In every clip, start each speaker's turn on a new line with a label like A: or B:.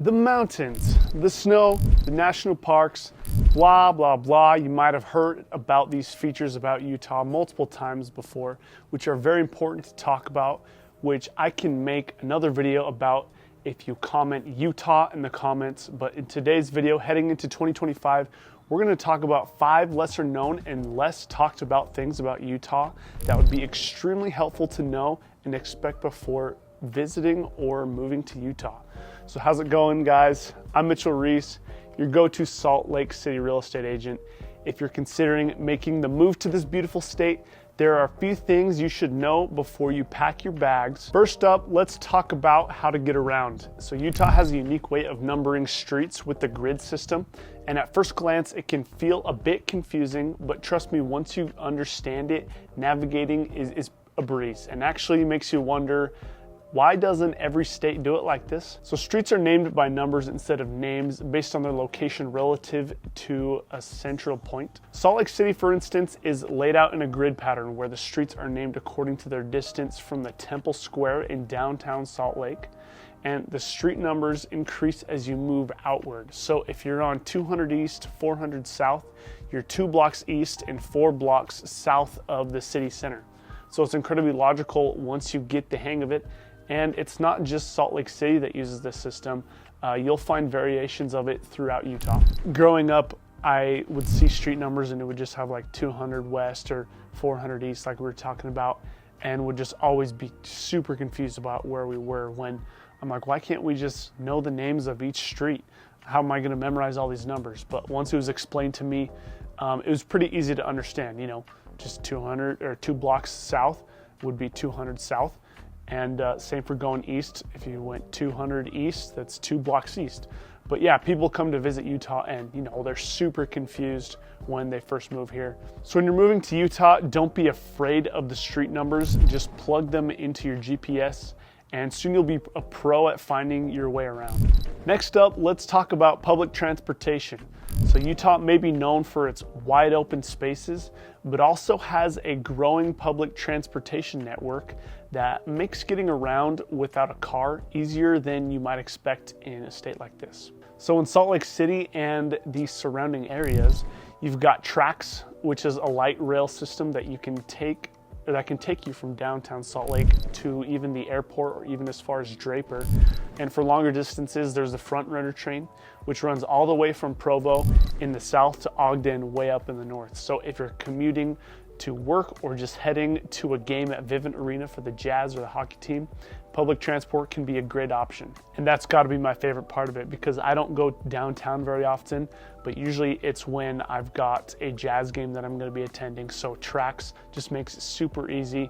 A: The mountains, the snow, the national parks, blah, blah, blah. You might have heard about these features about Utah multiple times before, which are very important to talk about, which I can make another video about if you comment Utah in the comments. But in today's video, heading into 2025, we're going to talk about 5 lesser known and less talked about things about Utah that would be extremely helpful to know and expect before visiting or moving to Utah. So how's it going, guys? I'm Mitchell Reese, your go-to Salt Lake City real estate agent. If you're considering making the move to this beautiful state, there are a few things you should know before you pack your bags. First up, let's talk about how to get around. So Utah has a unique way of numbering streets with the grid system. And at first glance, it can feel a bit confusing, but trust me, once you understand it, navigating is a breeze and actually makes you wonder, why doesn't every state do it like this? So streets are named by numbers instead of names based on their location relative to a central point. Salt Lake City, for instance, is laid out in a grid pattern where the streets are named according to their distance from the Temple Square in downtown Salt Lake. And the street numbers increase as you move outward. So if you're on 200 East, 400 South, you're 2 blocks east and 4 blocks south of the city center. So it's incredibly logical once you get the hang of it. And it's not just Salt Lake City that uses this system. You'll find variations of it throughout Utah. Growing up, I would see street numbers and it would just have like 200 West or 400 East like we were talking about, and would just always be super confused about where we were, when I'm like, why can't we just know the names of each street? How am I gonna memorize all these numbers? But once it was explained to me, it was pretty easy to understand. You know, just 200 or 2 blocks south would be 200 South. And same for going east. If you went 200 east, that's 2 blocks east. But yeah, people come to visit Utah and they're super confused when they first move here. So when you're moving to Utah, don't be afraid of the street numbers. Just plug them into your GPS and soon you'll be a pro at finding your way around. Next up, let's talk about public transportation. So Utah may be known for its wide open spaces, but also has a growing public transportation network that makes getting around without a car easier than you might expect in a state like this. So in Salt Lake City and the surrounding areas, you've got TRAX, which is a light rail system that can take you from downtown Salt Lake to even the airport or even as far as Draper. And for longer distances, there's the Front Runner train, which runs all the way from Provo in the south to Ogden way up in the north. So if you're commuting to work or just heading to a game at Vivint Arena for the Jazz or the hockey team, public transport can be a great option. And that's got to be my favorite part of it, because I don't go downtown very often, but usually it's when I've got a Jazz game that I'm going to be attending. So TRAX just makes it super easy.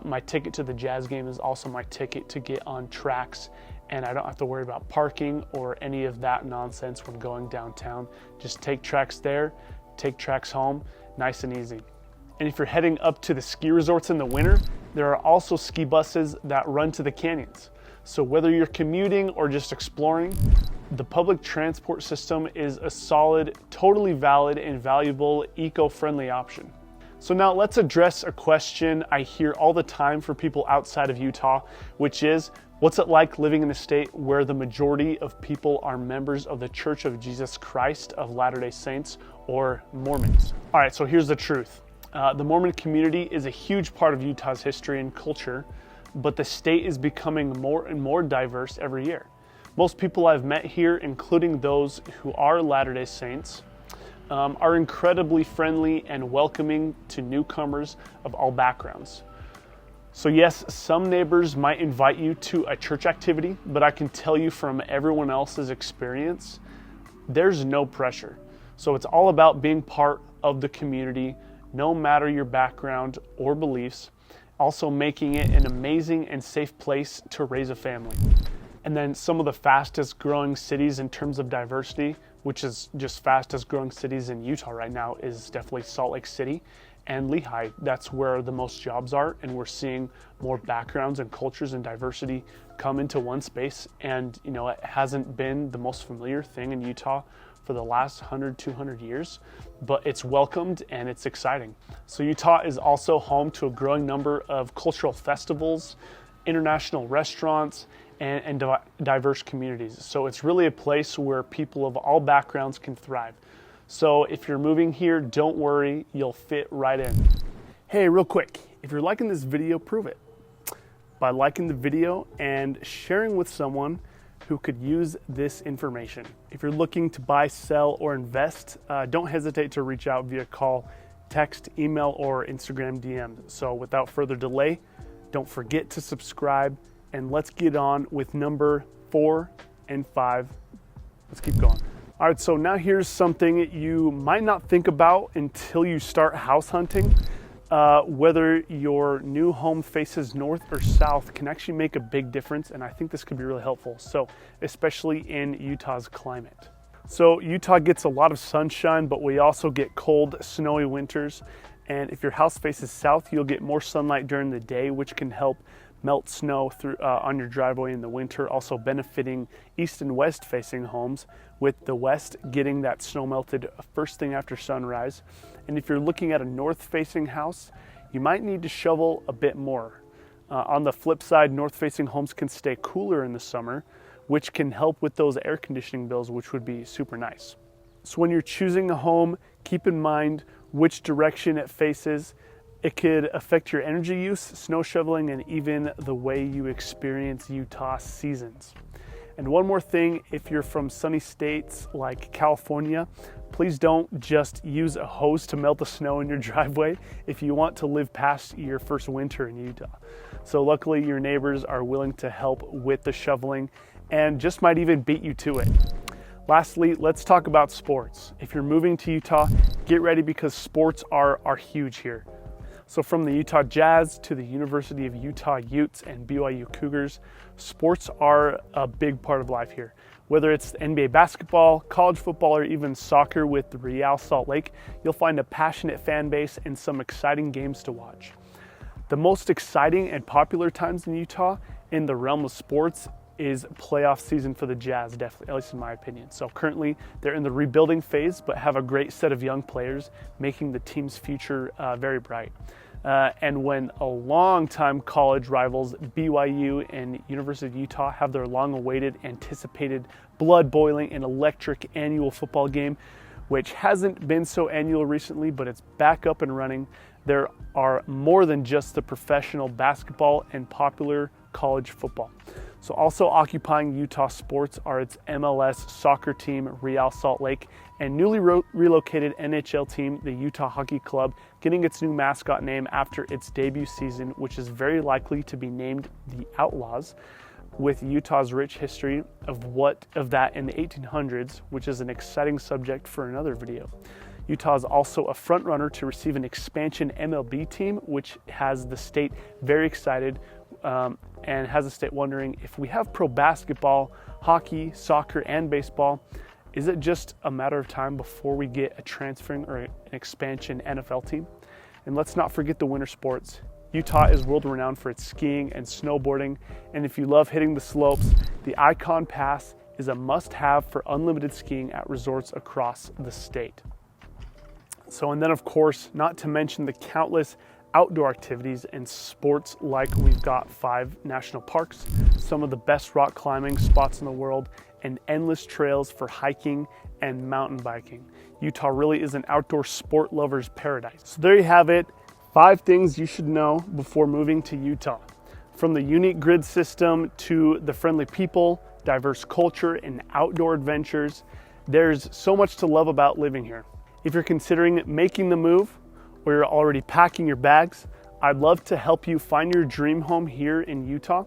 A: My ticket to the Jazz game is also my ticket to get on TRAX, and I don't have to worry about parking or any of that nonsense when going downtown. Just take TRAX there, take TRAX home, nice and easy. And if you're heading up to the ski resorts in the winter, there are also ski buses that run to the canyons. So whether you're commuting or just exploring, the public transport system is a solid, totally valid and valuable eco-friendly option. So now let's address a question I hear all the time from people outside of Utah, which is, what's it like living in a state where the majority of people are members of the Church of Jesus Christ of Latter-day Saints, or Mormons? All right, so here's the truth. The Mormon community is a huge part of Utah's history and culture, but the state is becoming more and more diverse every year. Most people I've met here, including those who are Latter-day Saints, are incredibly friendly and welcoming to newcomers of all backgrounds. So yes, some neighbors might invite you to a church activity, but I can tell you from everyone else's experience, there's no pressure. So it's all about being part of the community, no matter your background or beliefs, also making it an amazing and safe place to raise a family. And then some of the fastest growing cities in terms of diversity, which is just fastest growing cities in Utah right now, is definitely Salt Lake City and Lehigh. That's where the most jobs are, and we're seeing more backgrounds and cultures and diversity come into one space. And it hasn't been the most familiar thing in Utah for the last 100, 200 years, but it's welcomed and it's exciting. So Utah is also home to a growing number of cultural festivals, international restaurants, and diverse communities. So it's really a place where people of all backgrounds can thrive. So if you're moving here, don't worry, you'll fit right in. Hey, real quick, if you're liking this video, prove it by liking the video and sharing with someone who could use this information. If you're looking to buy, sell, or invest, don't hesitate to reach out via call, text, email, or Instagram DM. So without further delay, don't forget to subscribe, and let's get on with number 4 and 5. Let's keep going. All right, so now here's something you might not think about until you start house hunting. Whether your new home faces north or south can actually make a big difference, and I think this could be really helpful. So, especially in Utah's climate. So Utah gets a lot of sunshine, but we also get cold, snowy winters. And if your house faces south, you'll get more sunlight during the day, which can help melt snow through on your driveway in the winter, also benefiting east and west facing homes, with the west getting that snow melted first thing after sunrise. And if you're looking at a north facing house, you might need to shovel a bit more. On the flip side, north facing homes can stay cooler in the summer, which can help with those air conditioning bills, which would be super nice. So when you're choosing a home, keep in mind which direction it faces. It could affect your energy use, snow shoveling, and even the way you experience Utah seasons. And one more thing, if you're from sunny states like California, please don't just use a hose to melt the snow in your driveway if you want to live past your first winter in Utah. So luckily your neighbors are willing to help with the shoveling and just might even beat you to it. Lastly, let's talk about sports. If you're moving to Utah, get ready because sports are huge here. So from the Utah Jazz to the University of Utah Utes and BYU Cougars, sports are a big part of life here. Whether it's NBA basketball, college football, or even soccer with the Real Salt Lake, you'll find a passionate fan base and some exciting games to watch. The most exciting and popular times in Utah in the realm of sports is playoff season for the Jazz, definitely, at least in my opinion. So currently they're in the rebuilding phase, but have a great set of young players, making the team's future very bright. And when a long-time college rivals, BYU and University of Utah, have their long-awaited, anticipated, blood-boiling, and electric annual football game, which hasn't been so annual recently, but it's back up and running. There are more than just the professional basketball and popular college football. So also occupying Utah sports are its MLS soccer team, Real Salt Lake, and newly relocated NHL team, the Utah Hockey Club, getting its new mascot name after its debut season, which is very likely to be named the Outlaws, with Utah's rich history of that in the 1800s, which is an exciting subject for another video. Utah is also a front runner to receive an expansion MLB team, which has the state very excited and has the state wondering, if we have pro basketball, hockey, soccer, and baseball, is it just a matter of time before we get a transferring or an expansion NFL team? And let's not forget the winter sports. Utah is world renowned for its skiing and snowboarding, and if you love hitting the slopes, the Icon Pass is a must-have for unlimited skiing at resorts across the state. So, and then of course, not to mention the countless outdoor activities and sports, like we've got 5 national parks, some of the best rock climbing spots in the world, and endless trails for hiking and mountain biking. Utah really is an outdoor sport lover's paradise. So there you have it, 5 things you should know before moving to Utah. From the unique grid system to the friendly people, diverse culture, and outdoor adventures, there's so much to love about living here. If you're considering making the move, or you're already packing your bags, I'd love to help you find your dream home here in Utah.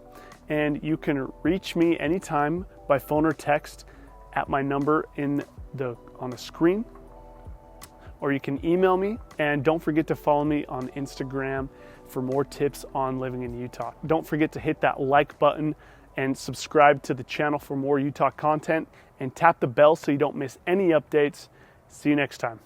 A: And you can reach me anytime by phone or text at my number on the screen, or you can email me. And don't forget to follow me on Instagram for more tips on living in Utah. Don't forget to hit that like button and subscribe to the channel for more Utah content, and tap the bell so you don't miss any updates. See you next time.